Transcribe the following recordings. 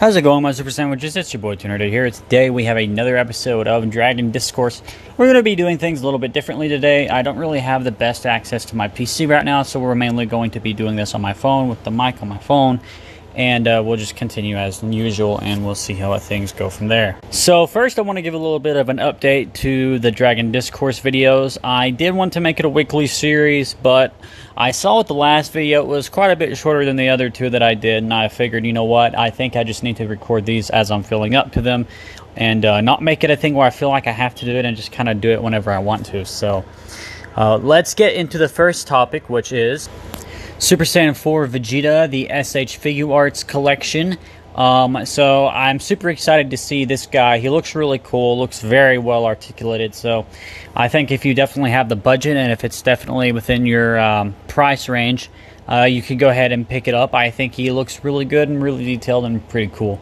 How's it going, my super sandwiches? It's your boy Tuner here. Today we have another episode of Dragon Discourse. We're going to be doing things a little bit differently today. I don't really have the best access to my PC right now, so we're mainly going to be doing this on my phone with the mic on my phone. And we'll just continue as usual, and we'll see how things go from there. So first, I want to give a little bit of an update to the Dragon Discourse videos. I did want to make it a weekly series, but I saw with the last video it was quite a bit shorter than the other two that I did, and I figured, you know what, I think I just need to record these as I'm feeling up to them, and not make it a thing where I feel like I have to do it and just kind of do it whenever I want to. So let's get into the first topic, which is Super Saiyan 4 Vegeta, the SH Figure Arts collection. So I'm super excited to see this guy. He looks really cool, looks very well articulated. So I think if you definitely have the budget and if it's definitely within your price range, you could go ahead and pick it up. I think he looks really good and really detailed and pretty cool.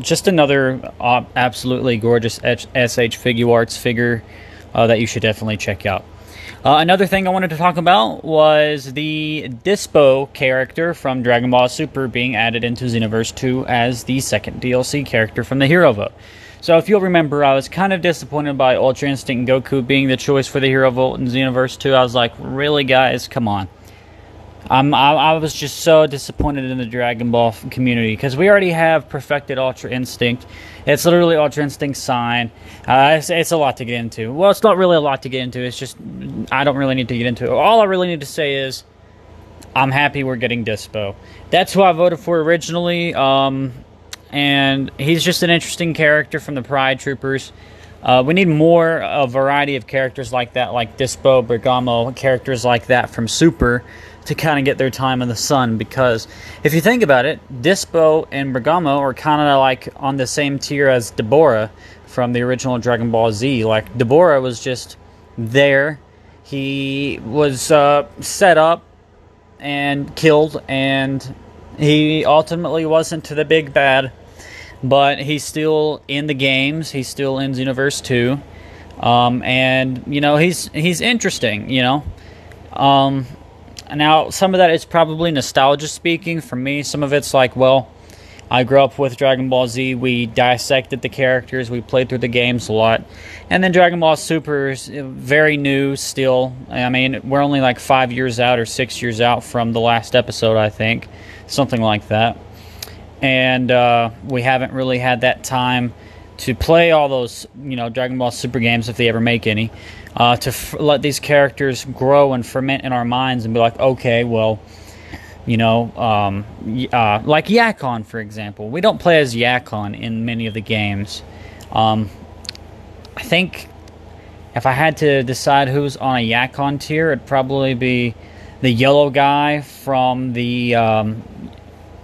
Just another absolutely gorgeous SH Figure Arts figure that you should definitely check out. Another thing I wanted to talk about was the Dyspo character from Dragon Ball Super being added into Xenoverse 2 as the second DLC character from the Hero Vote. So if you'll remember, I was kind of disappointed by Ultra Instinct Goku being the choice for the Hero Vote in Xenoverse 2. I was like, really guys, come on. I was just so disappointed in the Dragon Ball community because we already have perfected Ultra Instinct. It's literally Ultra Instinct Sign. It's a lot to get into. Well, it's not really a lot to get into. It's just I don't really need to get into it. All I really need to say is I'm happy we're getting Dyspo. That's who I voted for originally, and he's just an interesting character from the Pride Troopers. We need more a variety of characters like that, like Dyspo, Bergamo, characters like that from Super, to kind of get their time in the sun, because if you think about it, Dyspo and Bergamo are kind of like on the same tier as Deborah from the original Dragon Ball Z. Like, Deborah was just there. He was set up and killed, and he ultimately wasn't to the big bad, but he's still in the games. He's still in Xenoverse 2. And, you know, he's interesting, you know. Now, some of that is probably nostalgia speaking. For me, some of it's like, well, I grew up with Dragon Ball Z. We dissected the characters. We played through the games a lot. And then Dragon Ball Super is very new still. I mean, we're only like 5 years out or 6 years out from the last episode, I think. Something like that. And we haven't really had that time to play all those, you know, Dragon Ball Super games, if they ever make any, to let these characters grow and ferment in our minds and be like, okay, well, you know, like Yakon, for example. We don't play as Yakon in many of the games. I think if I had to decide who's on a Yakon tier, it'd probably be the yellow guy from the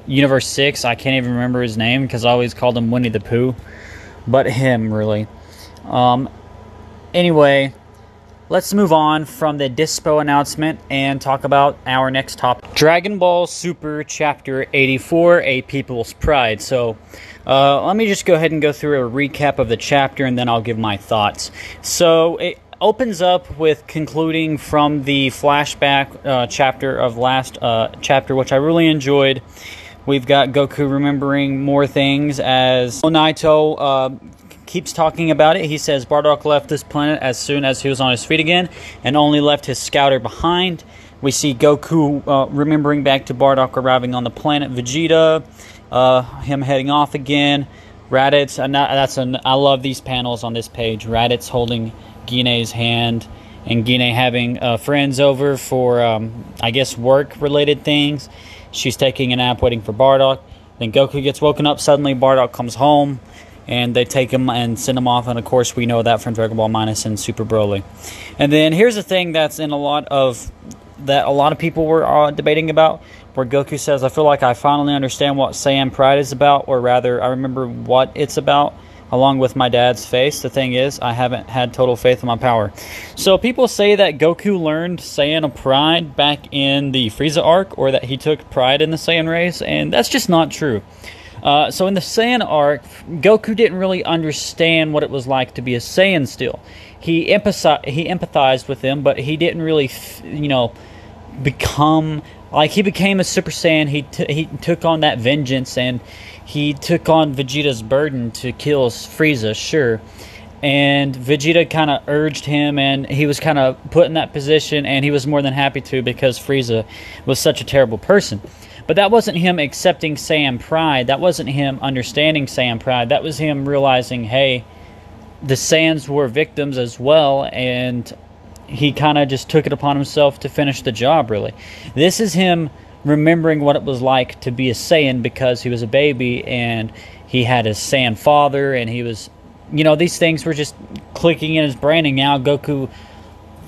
Universe 6. I can't even remember his name because I always called him Winnie the Pooh. But him, really. Anyway, let's move on from the Dyspo announcement and talk about our next topic. Dragon Ball Super Chapter 84, A People's Pride. So, let me just go ahead and go through a recap of the chapter, and then I'll give my thoughts. So, it opens up with concluding from the flashback chapter of last chapter, which I really enjoyed. We've got Goku remembering more things as Naito keeps talking about it. He says Bardock left this planet as soon as he was on his feet again and only left his scouter behind. We see Goku remembering back to Bardock arriving on the planet Vegeta, him heading off again. Raditz, I love these panels on this page. Raditz holding Guinea's hand and Guinea having friends over for, I guess, work-related things. She's taking a nap waiting for Bardock. Then Goku gets woken up. Suddenly Bardock comes home, and they take him and send him off. And of course, we know that from Dragon Ball Minus and Super Broly. And then here's the thing that's in a lot of people were debating about, where Goku says, "I feel like I finally understand what Saiyan Pride is about, or rather, I remember what it's about, along with my dad's face. The thing is, I haven't had total faith in my power." So people say that Goku learned Saiyan Pride back in the Frieza arc, or that he took pride in the Saiyan race, and that's just not true. So in the Saiyan arc, Goku didn't really understand what it was like to be a Saiyan still. He empathized with them, but he didn't really, you know, become, like, he became a Super Saiyan. He took on that vengeance, and he took on Vegeta's burden to kill Frieza, sure. And Vegeta kind of urged him, and he was kind of put in that position, and he was more than happy to, because Frieza was such a terrible person. But that wasn't him accepting Saiyan pride. That wasn't him understanding Saiyan pride. That was him realizing, hey, the Saiyans were victims as well, and he kind of just took it upon himself to finish the job, really. This is him remembering what it was like to be a Saiyan, because he was a baby, and he had his Saiyan father, and he was... You know, these things were just clicking in his brain, and now Goku,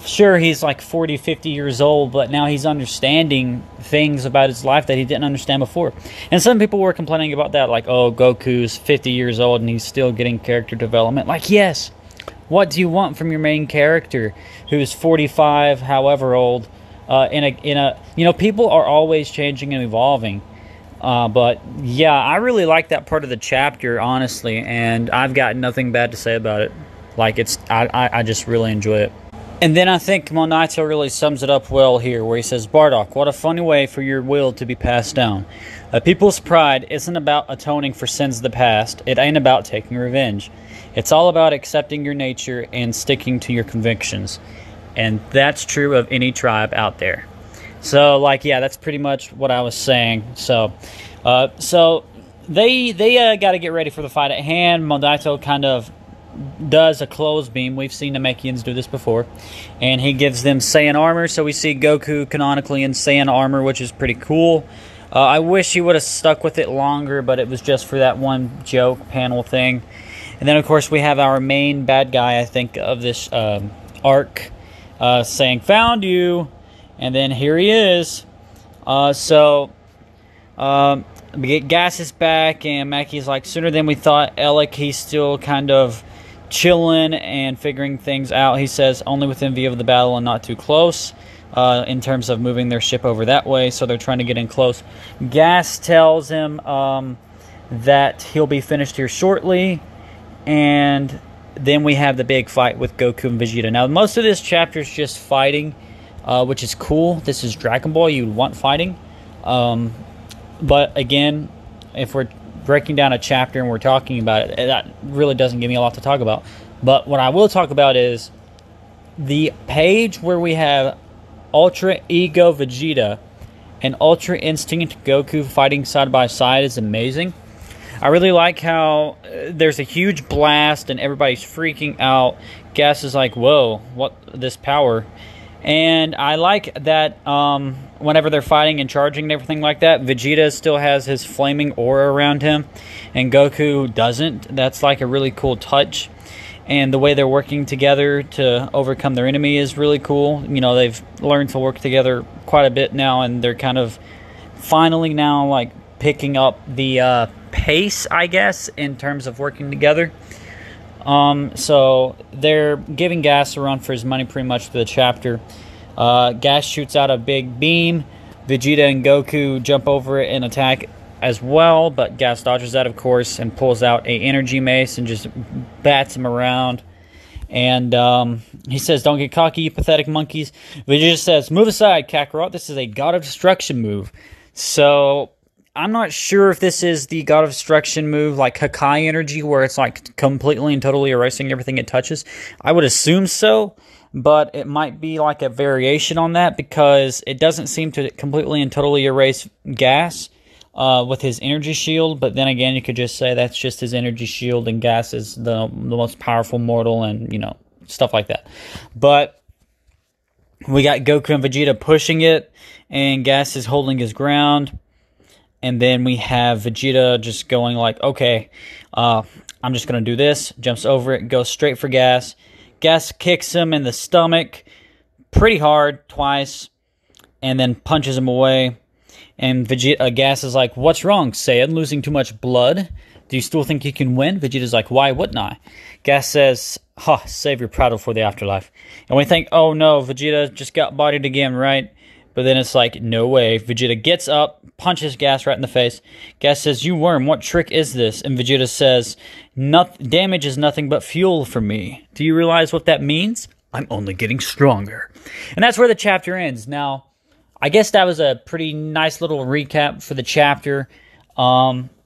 sure, he's like 40, 50 years old, but now he's understanding things about his life that he didn't understand before. And some people were complaining about that, like, oh, Goku's 50 years old and he's still getting character development. Like, yes, what do you want from your main character who's 45, however old, you know, people are always changing and evolving. But yeah, I really like that part of the chapter, honestly, and I've got nothing bad to say about it. Like, I just really enjoy it. And then I think Monito really sums it up well here, where he says, Bardock, what a funny way for your will to be passed down. A people's pride isn't about atoning for sins of the past. It ain't about taking revenge. It's all about accepting your nature and sticking to your convictions. And that's true of any tribe out there. So, like, yeah, that's pretty much what I was saying. So they got to get ready for the fight at hand. Monito kind of does a clothes beam. We've seen Namekians do this before. And he gives them Saiyan armor. So we see Goku canonically in Saiyan armor, which is pretty cool. I wish he would have stuck with it longer, but it was just for that one joke panel thing. And then, of course, we have our main bad guy, I think, of this arc saying, found you. And then here he is. Gas is back, and Mackey's like, sooner than we thought. Alec, he's still kind of chilling and figuring things out. He says, only within view of the battle and not too close, in terms of moving their ship over that way, so they're trying to get in close. Gas tells him that he'll be finished here shortly, and then we have the big fight with Goku and Vegeta. Now, most of this chapter is just fighting, which is cool. This is Dragon Ball. You want fighting. But again, if we're breaking down a chapter and we're talking about it, that really doesn't give me a lot to talk about. But what I will talk about is the page where we have Ultra Ego Vegeta and Ultra Instinct Goku fighting side by side is amazing. I really like how there's a huge blast and everybody's freaking out. Gas is like, whoa, what this power? And I like that whenever they're fighting and charging and everything like that, Vegeta still has his flaming aura around him, and Goku doesn't. That's like a really cool touch. And the way they're working together to overcome their enemy is really cool. You know, they've learned to work together quite a bit now, and they're kind of finally now like picking up the pace, I guess, in terms of working together. So they're giving Gas a run for his money pretty much through the chapter. Gas shoots out a big beam. Vegeta and Goku jump over it and attack as well, but Gas dodges that, of course, and pulls out a energy mace and just bats him around. And he says, don't get cocky, you pathetic monkeys. Vegeta says, move aside, Kakarot. This is a God of Destruction move. So I'm not sure if this is the God of Destruction move, like Hakai energy, where it's like completely and totally erasing everything it touches. I would assume so, but it might be like a variation on that, because it doesn't seem to completely and totally erase Gas with his energy shield. But then again, you could just say that's just his energy shield, and Gas is the most powerful mortal, and, you know, stuff like that. But we got Goku and Vegeta pushing it, and Gas is holding his ground. And then we have Vegeta just going like, okay, I'm just going to do this. Jumps over it, goes straight for Gas. Gas kicks him in the stomach pretty hard twice, and then punches him away. And Gas is like, what's wrong, Saiyan? Losing too much blood? Do you still think you can win? Vegeta's like, why wouldn't I? Gas says, save your prattle for the afterlife. And we think, oh no, Vegeta just got bodied again, right? But then it's like, no way. Vegeta gets up, punches Gas right in the face. Gas says, you worm, what trick is this? And Vegeta says, damage is nothing but fuel for me. Do you realize what that means? I'm only getting stronger. And that's where the chapter ends. Now, I guess that was a pretty nice little recap for the chapter.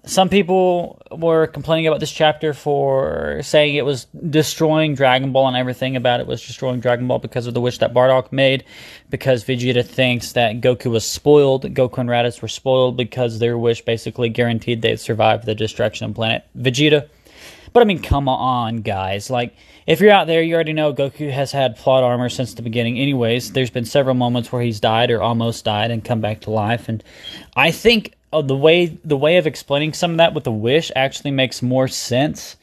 Some people were complaining about this chapter for saying it was destroying Dragon Ball, and everything about it was destroying Dragon Ball because of the wish that Bardock made, because Vegeta thinks that Goku was spoiled, Goku and Raditz were spoiled because their wish basically guaranteed they'd survive the destruction of planet Vegeta. But I mean, come on, guys. Like, if you're out there, you already know Goku has had plot armor since the beginning anyways. There's been several moments where he's died or almost died and come back to life, and I think the way of explaining some of that with the wish actually makes more sense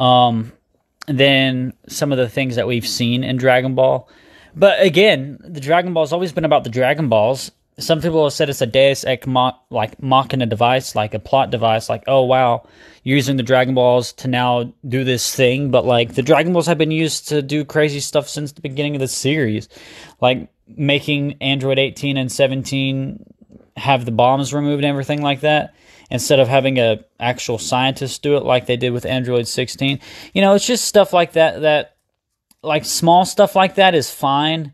than some of the things that we've seen in Dragon Ball. But again, the Dragon Ball's always been about the Dragon Balls. Some people have said it's a Deus Ex Machina device, like a plot device, like, oh wow, you're using the Dragon Balls to now do this thing, but like the Dragon Balls have been used to do crazy stuff since the beginning of the series, like making Android 18 and 17 have the bombs removed and everything like that, instead of having a actual scientist do it like they did with Android 16. You know, it's just stuff like that, like small stuff like that is fine.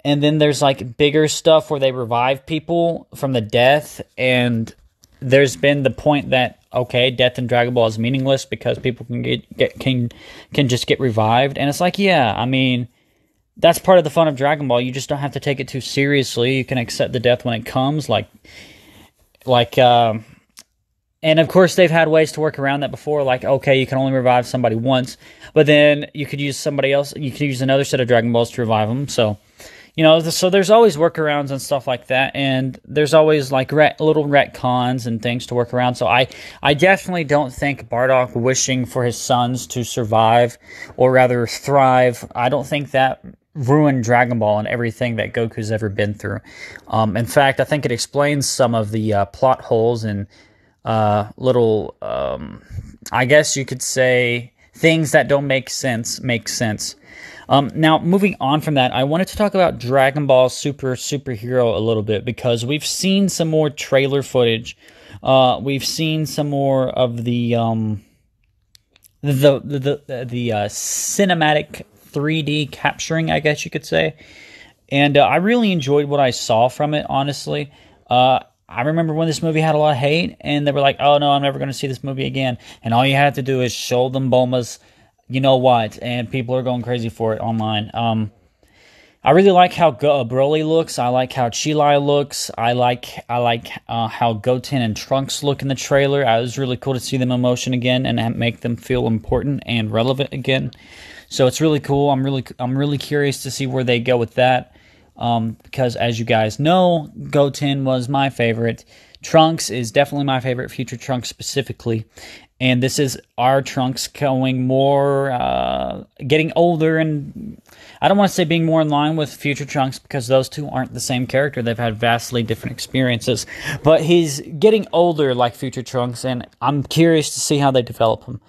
And then there's like bigger stuff where they revive people from the death, and there's been the point that, okay, death in Dragon Ball is meaningless because people can just get revived. And it's like, yeah, I mean, that's part of the fun of Dragon Ball. You just don't have to take it too seriously. You can accept the death when it comes, and of course they've had ways to work around that before. Like, okay, you can only revive somebody once, but then you could use somebody else. You could use another set of Dragon Balls to revive them. So, you know, so there's always workarounds and stuff like that, and there's always like little retcons and things to work around. So I definitely don't think Bardock wishing for his sons to survive, or rather thrive, I don't think that ruined Dragon Ball and everything that Goku's ever been through. In fact, I think it explains some of the plot holes and little, I guess you could say, things that don't make sense make sense. Now, moving on from that, I wanted to talk about Dragon Ball Superhero a little bit, because we've seen some more trailer footage. We've seen some more of the cinematic 3D capturing, I guess you could say. And I really enjoyed what I saw from it, honestly. I remember when this movie had a lot of hate, and they were like, oh no, I'm never going to see this movie again. And all you had to do is show them Bulma's you know what, and people are going crazy for it online. I really like how Broly looks. I like how Chilai looks. I like how Goten and Trunks look in the trailer. It was really cool to see them in motion again and make them feel important and relevant again. So it's really cool. I'm really curious to see where they go with that. Because as you guys know, Goten was my favorite. Trunks is definitely my favorite, future Trunks specifically. And this is our Trunks going more, getting older, and I don't want to say being more in line with future Trunks, because those two aren't the same character. They've had vastly different experiences. But he's getting older like future Trunks, and I'm curious to see how they develop him.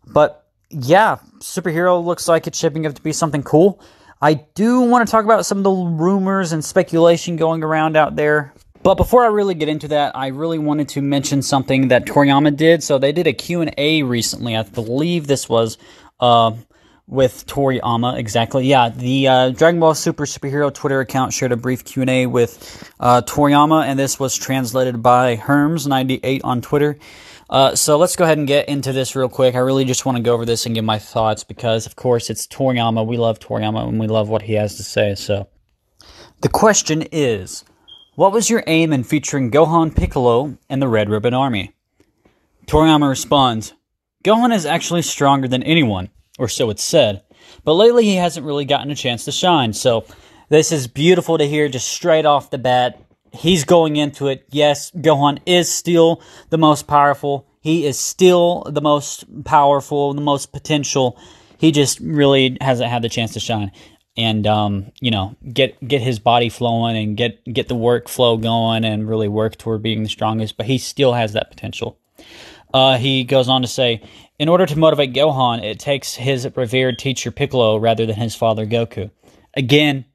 But yeah, Superhero looks like it's shaping up to be something cool. I do want to talk about some of the rumors and speculation going around out there. But before I really get into that, I really wanted to mention something that Toriyama did. So they did a Q&A recently. I believe this was with Toriyama, exactly. Yeah, the Dragon Ball Superhero Twitter account shared a brief Q&A with Toriyama, and this was translated by Herms98 on Twitter. So let's go ahead and get into this real quick. I really just want to go over this and give my thoughts because, of course, it's Toriyama. We love Toriyama, and we love what he has to say. So the question is, what was your aim in featuring Gohan, Piccolo, and the Red Ribbon Army? Toriyama responds, Gohan is actually stronger than anyone, or so it's said, but lately he hasn't really gotten a chance to shine. So this is beautiful to hear just straight off the bat. He's going into it. Yes, Gohan is still the most powerful. He is still the most powerful, the most potential. He just really hasn't had the chance to shine. And, you know, get his body flowing and get the workflow going and really work toward being the strongest. But he still has that potential. He goes on to say, in order to motivate Gohan, it takes his revered teacher Piccolo rather than his father Goku. Again,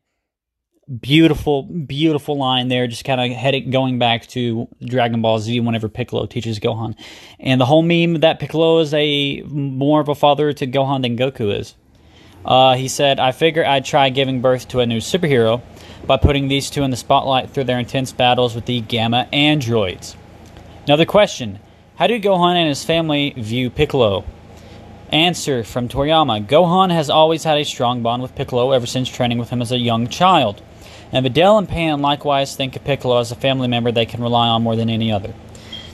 beautiful, beautiful line there. Just kind of going back to Dragon Ball Z whenever Piccolo teaches Gohan. And the whole meme that Piccolo is more of a father to Gohan than Goku is. He said, I figure I'd try giving birth to a new superhero by putting these two in the spotlight through their intense battles with the Gamma androids. Another question, how do Gohan and his family view Piccolo? Answer from Toriyama, Gohan has always had a strong bond with Piccolo ever since training with him as a young child. And Videl and Pan likewise think of Piccolo as a family member they can rely on more than any other.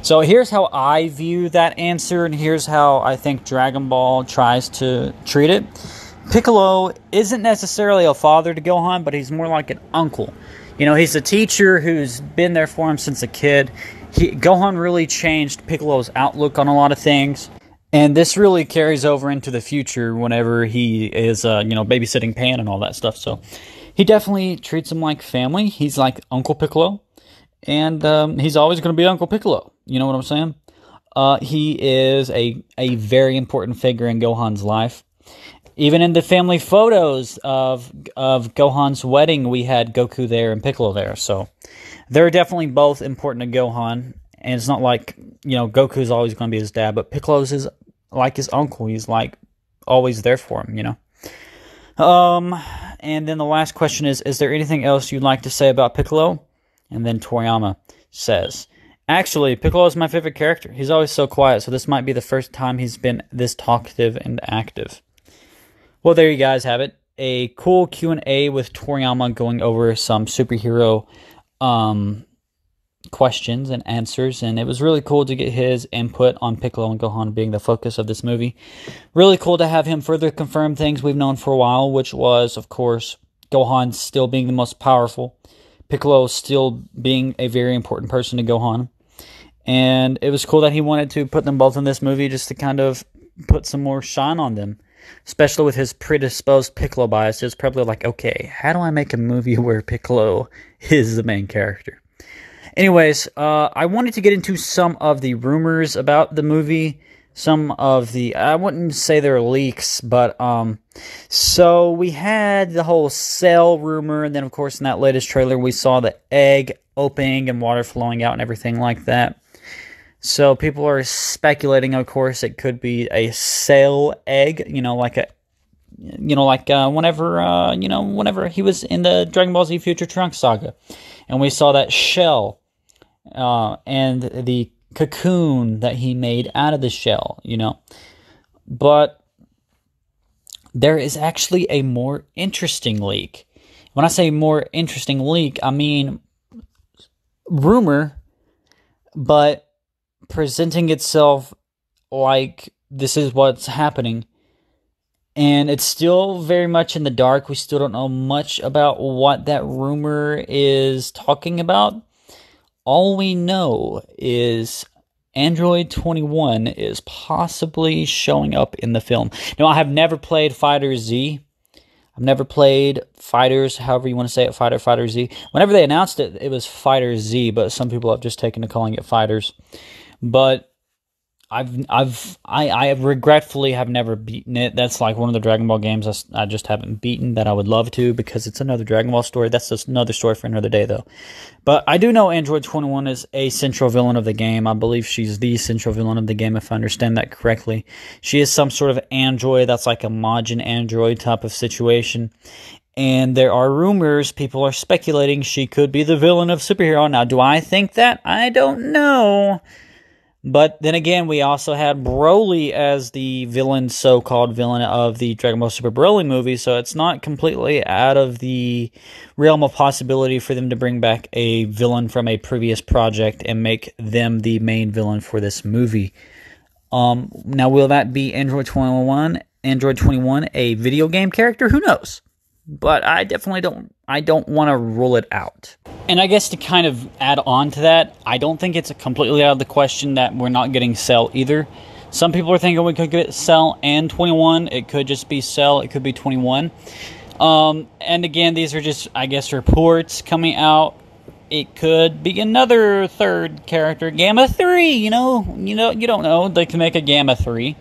So here's how I view that answer, and here's how I think Dragon Ball tries to treat it. Piccolo isn't necessarily a father to Gohan, but he's more like an uncle. You know, he's a teacher who's been there for him since a kid. Gohan really changed Piccolo's outlook on a lot of things. And this really carries over into the future whenever he is, babysitting Pan and all that stuff. So he definitely treats him like family. He's like Uncle Piccolo. And he's always going to be Uncle Piccolo. You know what I'm saying? He is a very important figure in Gohan's life. Even in the family photos of Gohan's wedding, we had Goku there and Piccolo there. So they're definitely both important to Gohan. And it's not like, Goku's always going to be his dad, but Piccolo's like his uncle. He's like always there for him, And then the last question is there anything else you'd like to say about Piccolo? And then Toriyama says, actually, Piccolo is my favorite character. He's always so quiet, so this might be the first time he's been this talkative and active. Well, there you guys have it. A cool Q&A with Toriyama going over some superhero questions and answers, and it was really cool to get his input on Piccolo and Gohan being the focus of this movie. Really cool to have him further confirm things we've known for a while, which was, of course, Gohan still being the most powerful, Piccolo still being a very important person to Gohan. And it was cool that he wanted to put them both in this movie just to kind of put some more shine on them. Especially with his predisposed Piccolo bias. It was probably like, okay, how do I make a movie where Piccolo is the main character? Anyways, I wanted to get into some of the rumors about the movie. Some of the, I wouldn't say they're leaks, but, so we had the whole Cell rumor, and then, of course, in that latest trailer, we saw the egg opening and water flowing out and everything like that. So people are speculating, of course, it could be a Cell egg, whenever he was in the Dragon Ball Z Future Trunks saga. And we saw that shell, and the cocoon that he made out of the shell, But there is actually a more interesting leak. When I say more interesting leak, I mean rumor, but presenting itself like this is what's happening. And it's still very much in the dark. We still don't know much about what that rumor is talking about. All we know is Android 21 is possibly showing up in the film. Now, I have never played Fighter Z. I've never played Fighters, however you want to say it, Fighter Z. Whenever they announced it, it was Fighter Z, but some people have just taken to calling it Fighters. But I regretfully have never beaten it. That's like one of the Dragon Ball games I just haven't beaten that I would love to, because it's another Dragon Ball story. That's just another story for another day, though. But I do know Android 21 is a central villain of the game. I believe she's the central villain of the game, if I understand that correctly. She is some sort of android that's like a Majin android type of situation. And there are rumors, people are speculating she could be the villain of superhero. Now, do I think that? I don't know. But then again, we also had Broly as the villain, so-called villain of the Dragon Ball Super Broly movie, so it's not completely out of the realm of possibility for them to bring back a villain from a previous project and make them the main villain for this movie. Now, will that be Android 21, a video game character? Who knows? But I definitely don't want to rule it out. And I guess to kind of add on to that, I don't think it's completely out of the question that we're not getting Cell either. Some people are thinking we could get Cell and 21. It could just be Cell. It could be 21. And again, these are just, I guess, reports coming out. It could be another third character, Gamma 3. You don't know. They can make a Gamma 3.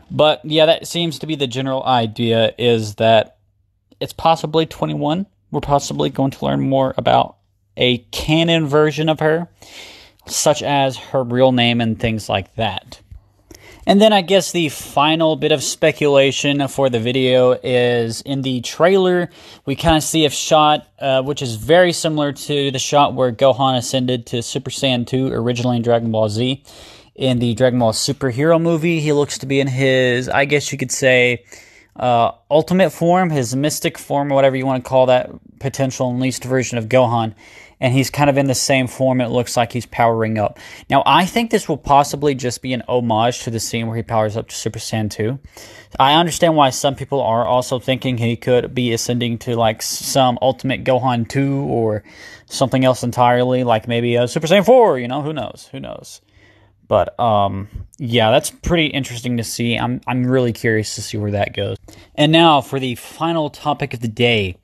But yeah, that seems to be the general idea, is that it's possibly 21. We're possibly going to learn more about a canon version of her, such as her real name and things like that. And then I guess the final bit of speculation for the video is in the trailer, we kind of see a shot which is very similar to the shot where Gohan ascended to Super Saiyan 2 originally in Dragon Ball Z. In the Dragon Ball superhero movie, he looks to be in his, I guess you could say, ultimate form, his mystic form, or whatever you want to call that potential unleashed version of Gohan. And he's kind of in the same form. It looks like he's powering up. Now, I think this will possibly just be an homage to the scene where he powers up to Super Saiyan 2. I understand why some people are also thinking he could be ascending to like some Ultimate Gohan 2 or something else entirely, like maybe a Super Saiyan 4, you know, who knows, who knows. But, yeah, that's pretty interesting to see. I'm really curious to see where that goes. And now for the final topic of the day.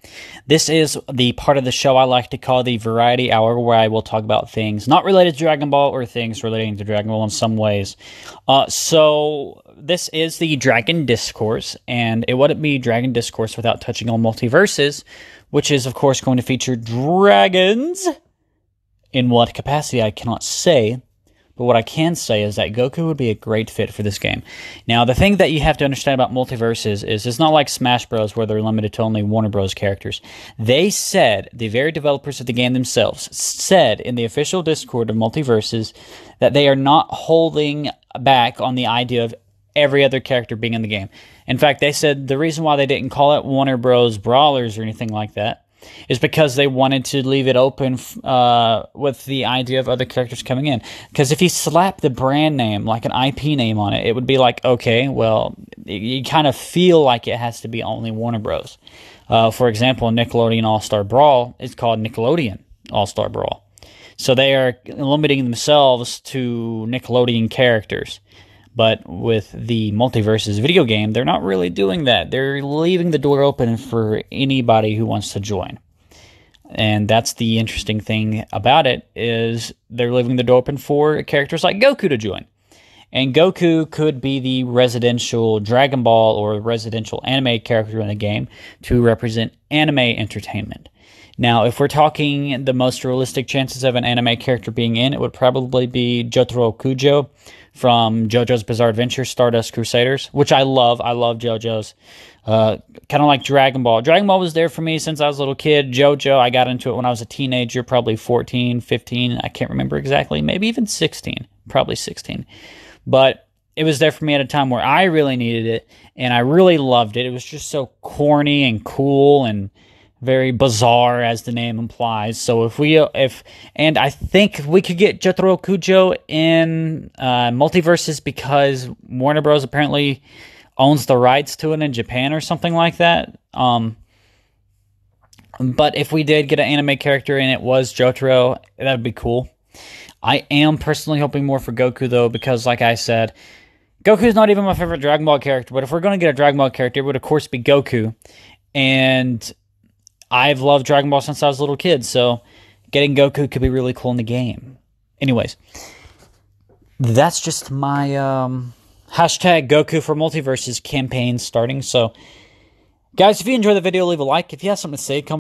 This is the part of the show I like to call the Variety Hour, where I will talk about things not related to Dragon Ball or things relating to Dragon Ball in some ways. So this is the Dragon Discourse, and it wouldn't be Dragon Discourse without touching on multiverses, which is, of course, going to feature dragons. In what capacity, I cannot say. But what I can say is that Goku would be a great fit for this game. Now, the thing that you have to understand about multiverses is it's not like Smash Bros. Where they're limited to only Warner Bros. Characters. They said, the very developers of the game themselves, said in the official Discord of multiverses that they are not holding back on the idea of every other character being in the game. In fact, they said the reason why they didn't call it Warner Bros. Brawlers or anything like that is because they wanted to leave it open with the idea of other characters coming in. Because if you slap the brand name, like an IP name on it, it would be like, okay, well, you kind of feel like it has to be only Warner Bros. For example, Nickelodeon All-Star Brawl is called Nickelodeon All-Star Brawl. So they are limiting themselves to Nickelodeon characters. But with the Multiverses video game, they're not really doing that. They're leaving the door open for anybody who wants to join. And that's the interesting thing about it, is they're leaving the door open for characters like Goku to join. And Goku could be the residential Dragon Ball or residential anime character in the game to represent anime entertainment. Now, if we're talking the most realistic chances of an anime character being in, it would probably be Jotaro Kujo from JoJo's Bizarre Adventure, Stardust Crusaders, which I love. I love JoJo's. Kind of like Dragon Ball. Dragon Ball was there for me since I was a little kid. JoJo, I got into it when I was a teenager, probably 14, 15. I can't remember exactly. Maybe even 16. Probably 16. But it was there for me at a time where I really needed it, and I really loved it. It was just so corny and cool and very bizarre, as the name implies. So and I think we could get Jotaro Kujo in multiverses because Warner Bros. Apparently owns the rights to it in Japan or something like that. But if we did get an anime character and it was Jotaro, that would be cool. I am personally hoping more for Goku, though, because like I said, Goku's not even my favorite Dragon Ball character, but if we're going to get a Dragon Ball character, it would of course be Goku. And I've loved Dragon Ball since I was a little kid, so getting Goku could be really cool in the game. Anyways, that's just my hashtag Goku for Multiverses campaign starting. So, guys, if you enjoyed the video, leave a like. If you have something to say, come